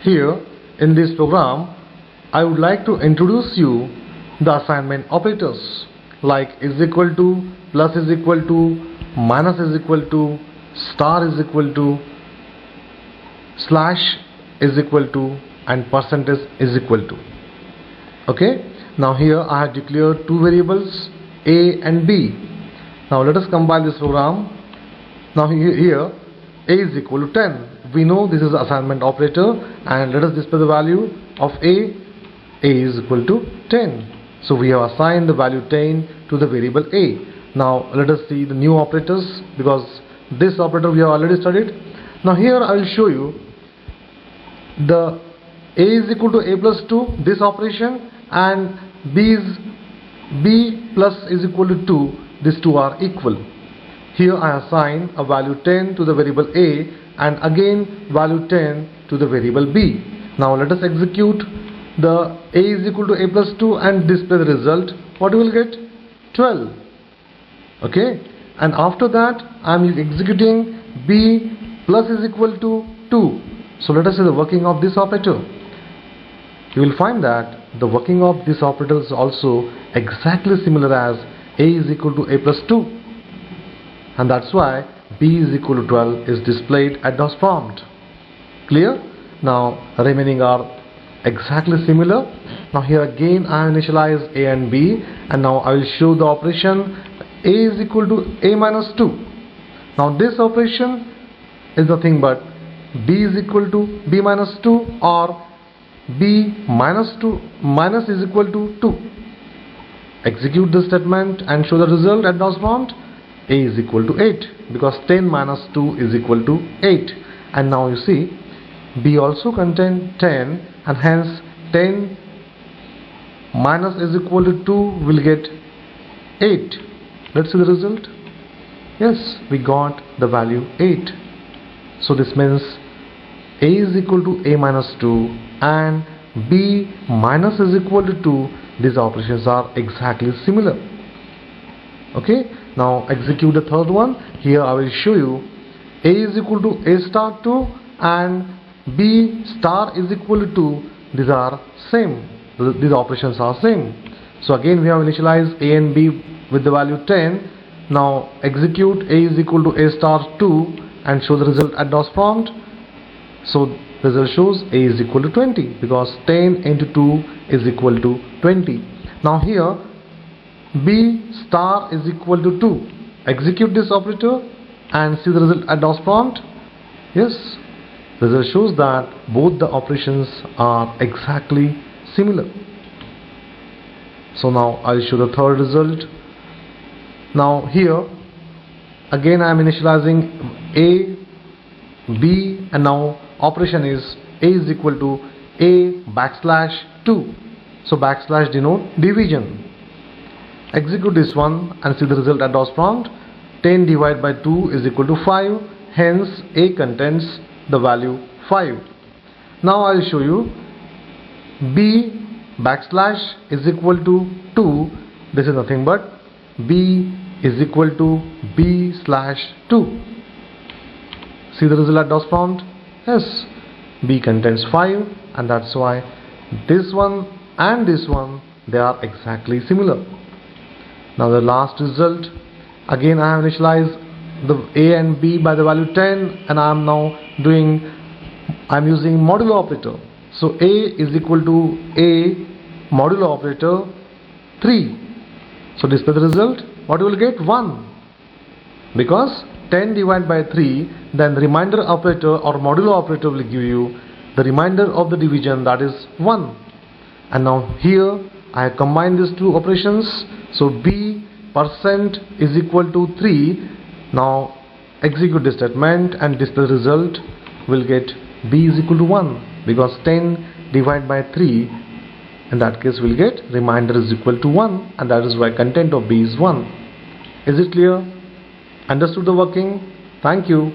Here in this program I would like to introduce you the assignment operators like is equal to, plus is equal to, minus is equal to, star is equal to, slash is equal to, and percentage is equal to. Okay, now here I have declared two variables a and b. Now let us compile this program. Now here a is equal to 10. We know this is the assignment operator, and let us display the value of a. A is equal to 10. So we have assigned the value 10 to the variable a. Now let us see the new operators, because this operator we have already studied. Now here I will show you the a is equal to a plus 2, this operation, and b plus is equal to 2. These two are equal. Here I assign a value 10 to the variable a and again value 10 to the variable b. Now let us execute the a is equal to a plus 2 and display the result. What you will get? 12. Okay, and after that I am executing b plus is equal to 2. So let us see the working of this operator. You will find that the working of this operator is also exactly similar as a is equal to a plus 2, and that's why b is equal to 12 is displayed at DOS prompt. Clear? Now remaining are exactly similar. Now here again I initialize a and b, and now I will show the operation a is equal to a minus 2. Now this operation is nothing but b is equal to b minus 2, or b minus 2 minus is equal to 2. Execute this statement and show the result at DOS prompt. A is equal to 8, because 10 minus 2 is equal to 8. And now you see b also contains 10, and hence 10 minus is equal to 2 will get 8. Let's see the result. Yes, we got the value 8. So this means a is equal to a minus 2 and b minus is equal to 2. These operations are exactly similar. Okay, now execute the third one. Here I will show you a is equal to a star 2 and b star is equal to 2. These are same. These operations are same. So again we have initialized a and b with the value 10. Now execute a is equal to a star 2 and show the result at DOS prompt. So the result shows a is equal to 20, because 10 into 2 is equal to 20. Now here b star is equal to 2. Execute this operator and see the result at DOS prompt. Yes, the result shows that both the operations are exactly similar. So now I'll show the third result. Now here again I am initializing a, b, and now operation is a is equal to a backslash 2. So backslash denote division. Execute this one and see the result at DOS prompt. 10 divided by 2 is equal to 5. Hence a contains the value 5. Now I will show you b backslash is equal to 2. This is nothing but b is equal to b slash 2. See the result at DOS prompt. Yes, b contains 5, and that's why this one and this one, they are exactly similar. Now the last result, again I have initialized the a and b by the value 10, and I am now using modulo operator. So a is equal to a modulo operator 3. So display the result. What you will get? 1, because 10 divided by 3, then the remainder operator or modulo operator will give you the remainder of the division, that is 1. And now here I have combined these two operations. So b percent is equal to 3. Now execute this statement and display the result. Will get b is equal to 1, because 10 divided by 3, in that case we'll get remainder is equal to 1, and that is why content of b is 1. Is it clear? Understood the working? Thank you.